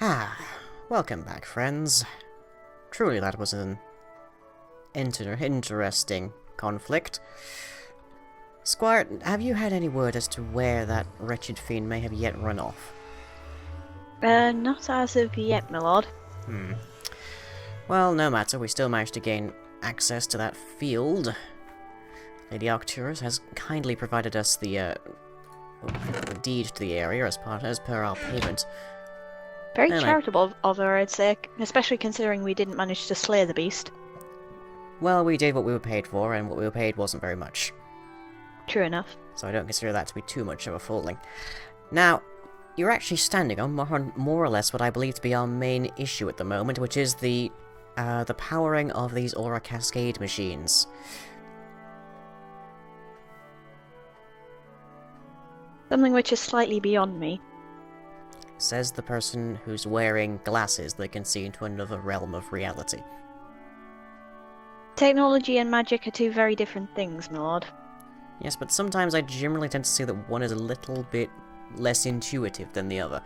Ah, welcome back, friends. Truly, that was an interesting conflict. Squire, have you had any word as to where that wretched fiend may have yet run off? Not as of yet, my lord. Well, no matter, we still managed to gain access to that field. Lady Arcturus has kindly provided us the deed to the area as per our payment. Very And charitable of her, I'd say, especially considering we didn't manage to slay the beast. Well, we did what we were paid for, and what we were paid wasn't very much. True enough. So I don't consider that to be too much of a fooling. Now, you're actually standing on more or less what I believe to be our main issue at the moment, which is the powering of these aura cascade machines. Something which is slightly beyond me. Says the person who's wearing glasses that can see into another realm of reality. Technology and magic are two very different things, my lord. Yes, but sometimes I generally tend to see that one is a little bit less intuitive than the other.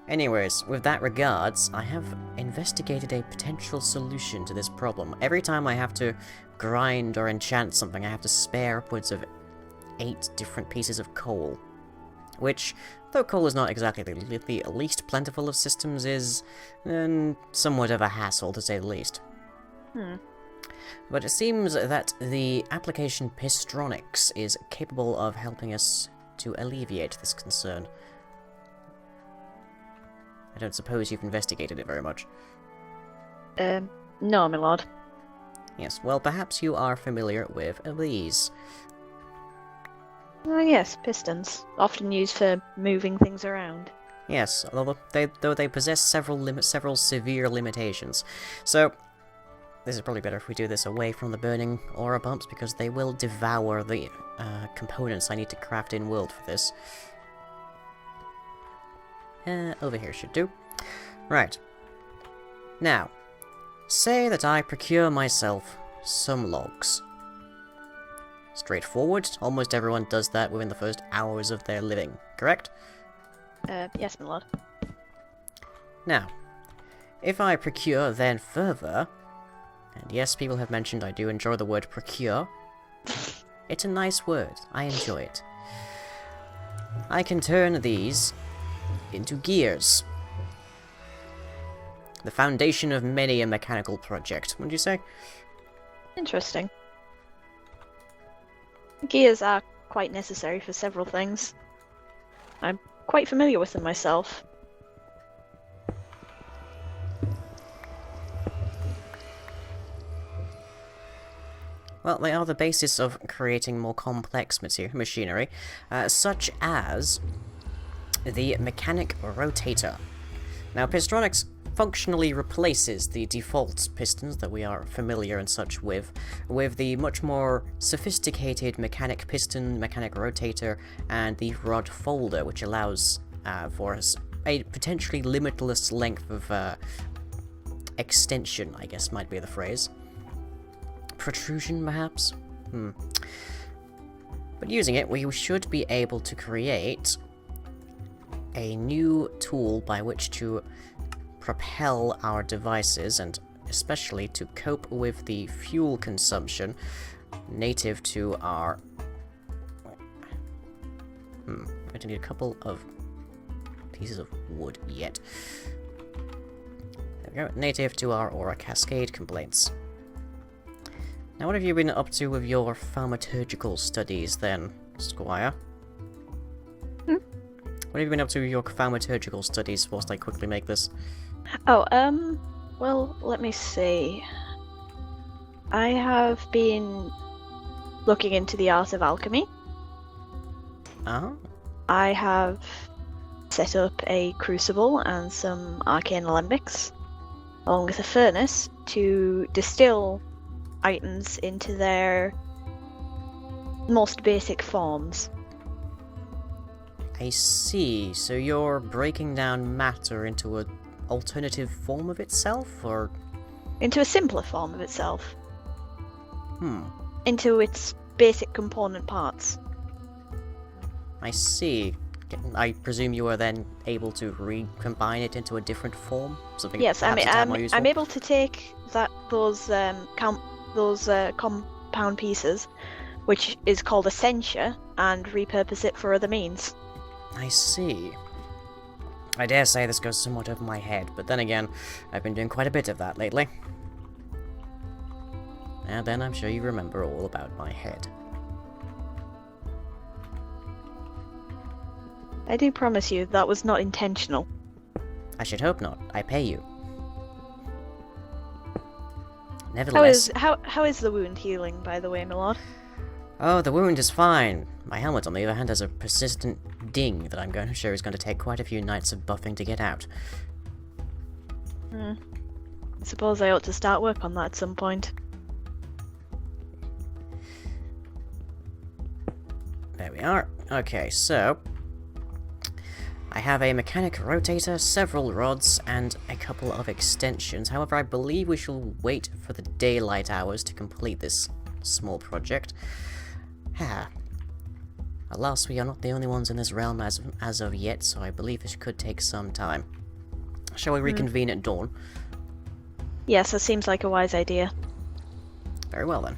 Anyways, with that regards, I have investigated a potential solution to this problem. Every time I have to grind or enchant something, I have to spare upwards of 8 different pieces of coal. Which, though coal is not exactly the least plentiful of systems, is somewhat of a hassle, to say the least. But it seems that the application Pistronics is capable of helping us to alleviate this concern. I don't suppose you've investigated it very much. No, my lord. Yes, well, perhaps you are familiar with these. Oh yes, pistons. Often used for moving things around. Yes, although they possess several severe limitations. So, this is probably better if we do this away from the burning aura bumps, because they will devour the components I need to craft in world for this. Over here should do. Right. Now, say that I procure myself some logs. Straightforward, almost everyone does that within the first hours of their living, correct? Yes, my lord. Now, if I procure then further, and yes, people have mentioned I do enjoy the word procure, it's a nice word, I enjoy it. I can turn these into gears. The foundation of many a mechanical project, wouldn't you say? Interesting. Gears are quite necessary for several things. I'm quite familiar with them myself. Well, they are the basis of creating more complex machinery, such as the mechanic rotator. Now, Pistronics functionally replaces the default pistons that we are familiar and such with the much more sophisticated mechanic piston, mechanic rotator, and the rod folder, which allows for us a potentially limitless length of extension, I guess might be the phrase. Protrusion, perhaps? But using it, we should be able to create a new tool by which to propel our devices, and especially to cope with the fuel consumption native to our... I'm going to need a couple of pieces of wood yet. There we go. Native to our aura cascade complaints. Now, what have you been up to with your thaumaturgical studies then, Squire? What have you been up to with your thaumaturgical studies whilst I quickly make this? Oh, well, let me see. I have been looking into the art of alchemy. Uh-huh. I have set up a crucible and some arcane alembics, along with a furnace, to distill items into their most basic forms. I see. So you're breaking down matter into an alternative form of itself, or...? Into a simpler form of itself. Into its basic component parts. I see. I presume you are then able to recombine it into a different form? Something Yes, perhaps a tad more useful? I'm able to take those compound pieces, which is called a censure, and repurpose it for other means. I see. I dare say this goes somewhat over my head, but then again, I've been doing quite a bit of that lately. And then I'm sure you remember all about my head. I do promise you that was not intentional. I should hope not. I pay you. Nevertheless... How is the wound healing, by the way, my lord? Oh, the wound is fine. My helmet, on the other hand, has a persistent ding that I'm going to show is going to take quite a few nights of buffing to get out. I suppose I ought to start work on that at some point. There we are. Okay, so... I have a mechanic rotator, several rods, and a couple of extensions. However, I believe we shall wait for the daylight hours to complete this small project. Alas, we are not the only ones in this realm as of yet, so I believe this could take some time. Shall we reconvene at dawn? Yes, that seems like a wise idea. Very well, then.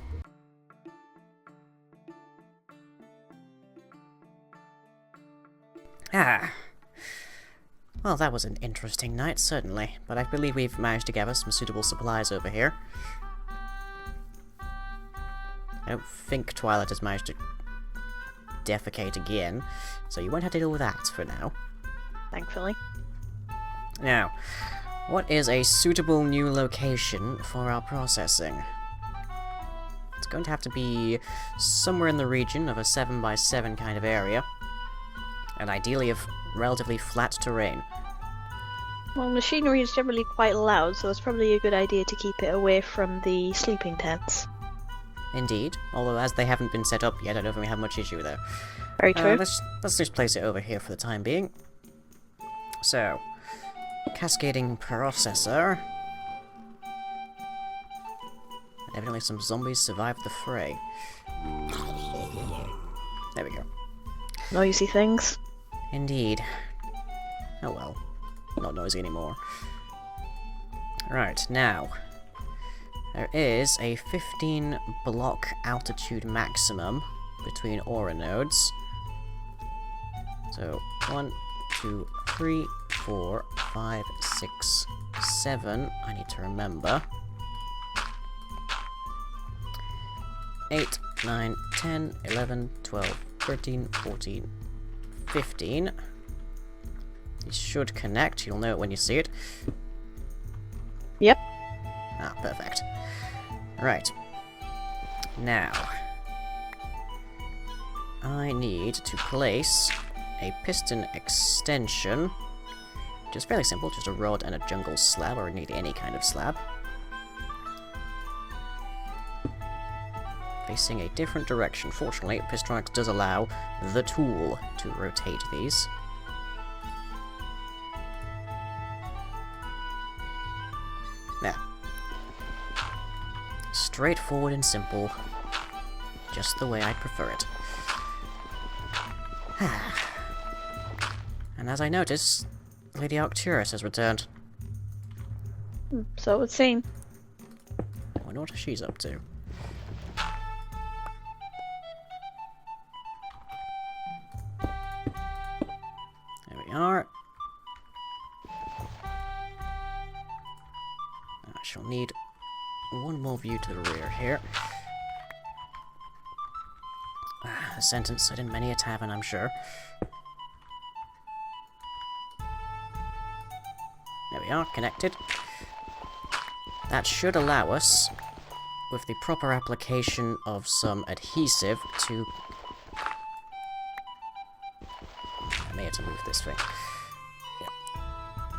Well, that was an interesting night, certainly, but I believe we've managed to gather some suitable supplies over here. I don't think Twilight has managed to defecate again, so you won't have to deal with that for now. Thankfully. Now, what is a suitable new location for our processing? It's going to have to be somewhere in the region of a 7x7 kind of area, and ideally of relatively flat terrain. Well, machinery is generally quite loud, so it's probably a good idea to keep it away from the sleeping tents. Indeed, although as they haven't been set up yet, I don't think we have much issue there. Very true. Let's just place it over here for the time being. So, cascading processor. And evidently some zombies survived the fray. There we go. Noisy things. Indeed. Oh well. Not noisy anymore. Right, now. There is a 15 block altitude maximum between aura nodes. So, 1, 2, 3, 4, 5, 6, 7. I need to remember. 8, 9, 10, 11, 12, 13, 14, 15. These should connect. You'll know it when you see it. Yep. Ah, perfect. Right. Now, I need to place a piston extension, which is fairly simple, just a rod and a jungle slab, or need any kind of slab. Facing a different direction. Fortunately, Pistronics does allow the tool to rotate these. There. Straightforward and simple. Just the way I prefer it. And as I notice, Lady Arcturus has returned. So it would seem. I wonder what she's up to. There we are. I shall need one more view to the rear here. A sentence said in many a tavern, I'm sure. There we are, connected. That should allow us, with the proper application of some adhesive, to... I may have to move this thing.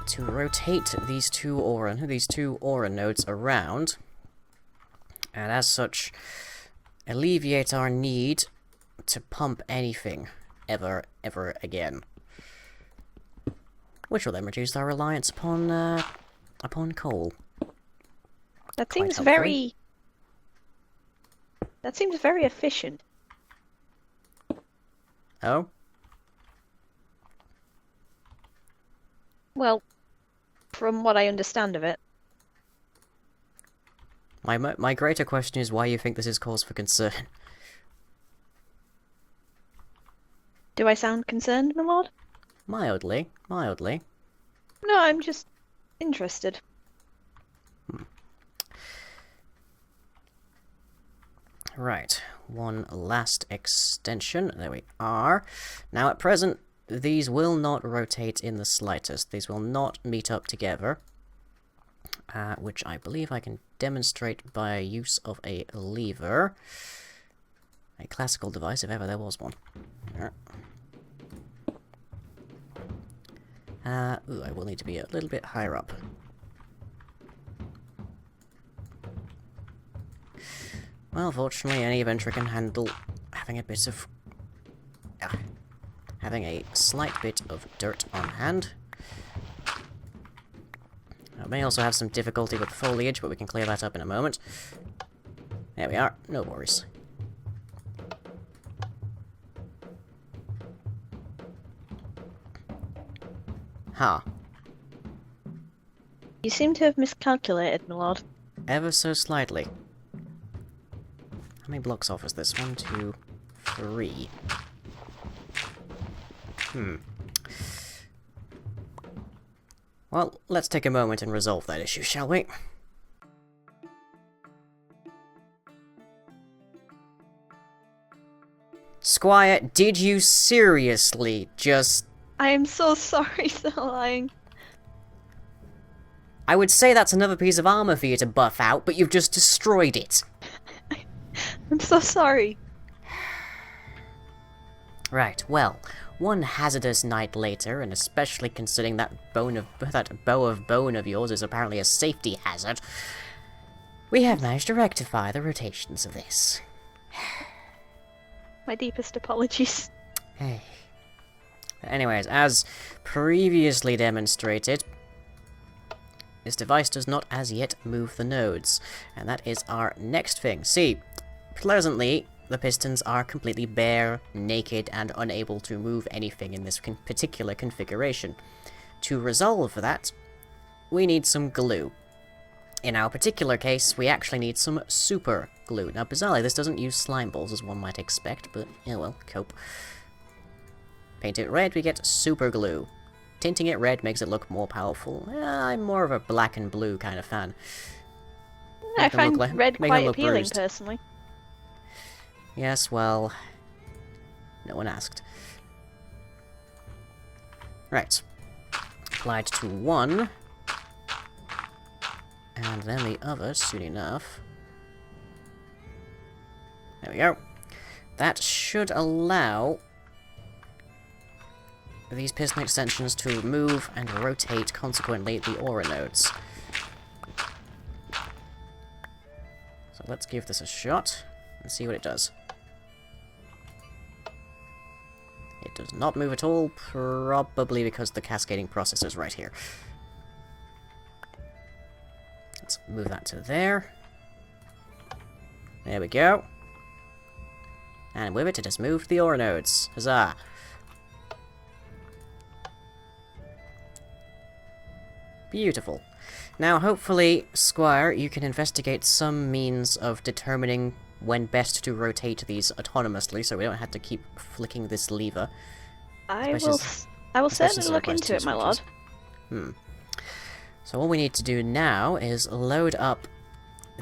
To rotate these two aura nodes around, and as such, alleviate our need to pump anything ever again. Which will then reduce our reliance upon coal. That Quite seems helpful. That seems very efficient. Oh? Well, from what I understand of it, My greater question is why you think this is cause for concern. do I sound concerned, my lord? Mildly, mildly. No, I'm just interested. Right, one last extension. There we are. Now, at present, these will not rotate in the slightest. These will not meet up together. Which I believe I can demonstrate by use of a lever. A classical device, if ever there was one. Ooh, I will need to be a little bit higher up. Well, fortunately, any adventurer can handle having a bit of... having a slight bit of dirt on hand. I may also have some difficulty with foliage, but we can clear that up in a moment. There we are, no worries. Huh. You seem to have miscalculated, my lord. Ever so slightly. How many blocks off is this? 1, 2, 3. Well, let's take a moment and resolve that issue, shall we? Squire, did you seriously just... I am so sorry, Sir Lying. I would say that's another piece of armor for you to buff out, but you've just destroyed it. I'm so sorry. Right, well, one hazardous night later, and especially considering that bow of bone of yours is apparently a safety hazard, we have managed to rectify the rotations of this. My deepest apologies. Hey. Anyways, as previously demonstrated, this device does not as yet move the nodes, and that is our next thing. See, pleasantly, the pistons are completely bare, naked, and unable to move anything in this particular configuration. To resolve that, we need some glue. In our particular case, we actually need some super glue. Now, bizarrely, this doesn't use slime balls as one might expect, but, yeah, well, cope. Paint it red, we get super glue. Tinting it red makes it look more powerful. I'm more of a black and blue kind of fan. I find red quite appealing, personally. Yes, well... no one asked. Right. Applied to one. And then the other, soon enough. There we go. That should allow these piston extensions to move and rotate, consequently, the aura nodes. So let's give this a shot and see what it does. It does not move at all, probably because the cascading process is right here. Let's move that to there. There we go. And with it has moved the aura nodes. Huzzah! Beautiful. Now, hopefully, Squire, you can investigate some means of determining when best to rotate these autonomously, so we don't have to keep flicking this lever. I will certainly look into it, my lord. So all we need to do now is load up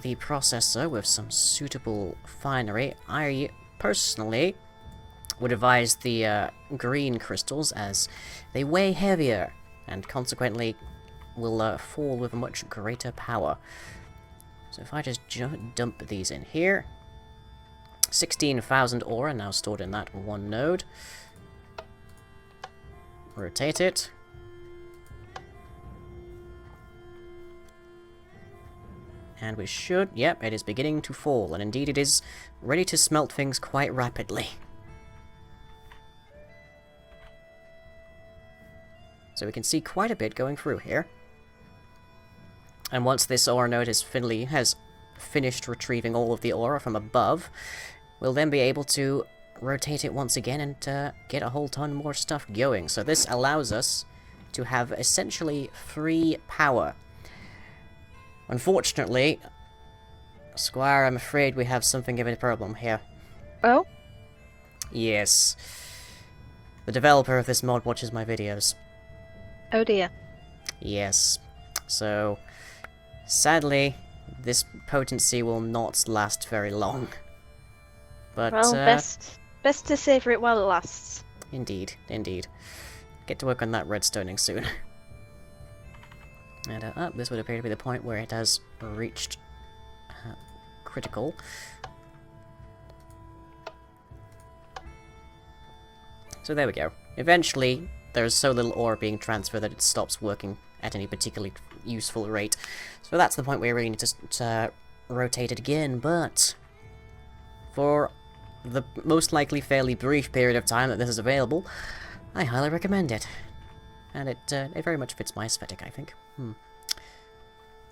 the processor with some suitable finery. I personally would advise the green crystals, as they weigh heavier, and consequently will fall with a much greater power. So if I just dump these in here, 16,000 aura now stored in that one node. Rotate it. And we should, yep, it is beginning to fall, and indeed it is ready to smelt things quite rapidly. So we can see quite a bit going through here. And once this aura node has finished retrieving all of the aura from above, we'll then be able to rotate it once again and get a whole ton more stuff going. So this allows us to have essentially free power. Unfortunately, Squire, I'm afraid we have something of a problem here. Oh? Yes. The developer of this mod watches my videos. Oh dear. Yes. So, sadly, this potency will not last very long. But, Well, best to savor it while it lasts. Indeed, indeed. Get to work on that redstoning soon. And, this would appear to be the point where it has reached critical. So there we go. Eventually, there's so little ore being transferred that it stops working at any particularly useful rate. So that's the point where you really need to rotate it again, but for the most likely fairly brief period of time that this is available, I highly recommend it. And it very much fits my aesthetic, I think.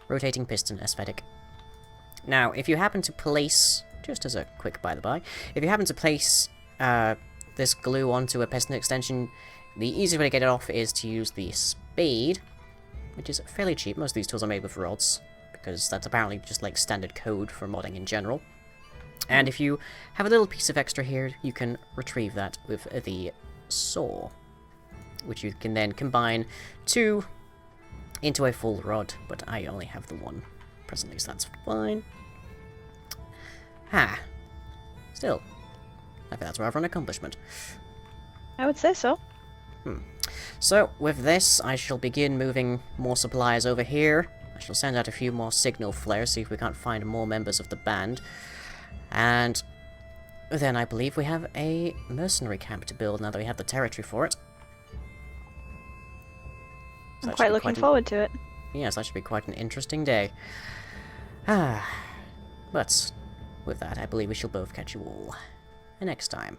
Rotating piston aesthetic. Now, if you happen to place, just as a quick by-the-by, if you happen to place this glue onto a piston extension, the easiest way to get it off is to use the spade, which is fairly cheap. Most of these tools are made with rods, because that's apparently just like standard code for modding in general. And if you have a little piece of extra here, you can retrieve that with the saw, which you can then combine two into a full rod, but I only have the one presently, so that's fine. Still, I think that's rather an accomplishment. I would say so. So, with this, I shall begin moving more supplies over here. I shall send out a few more signal flares, see if we can't find more members of the band. And then I believe we have a mercenary camp to build now that we have the territory for it. So I'm quite looking forward to it. Yes, that should be quite an interesting day. But with that, I believe we shall both catch you all next time.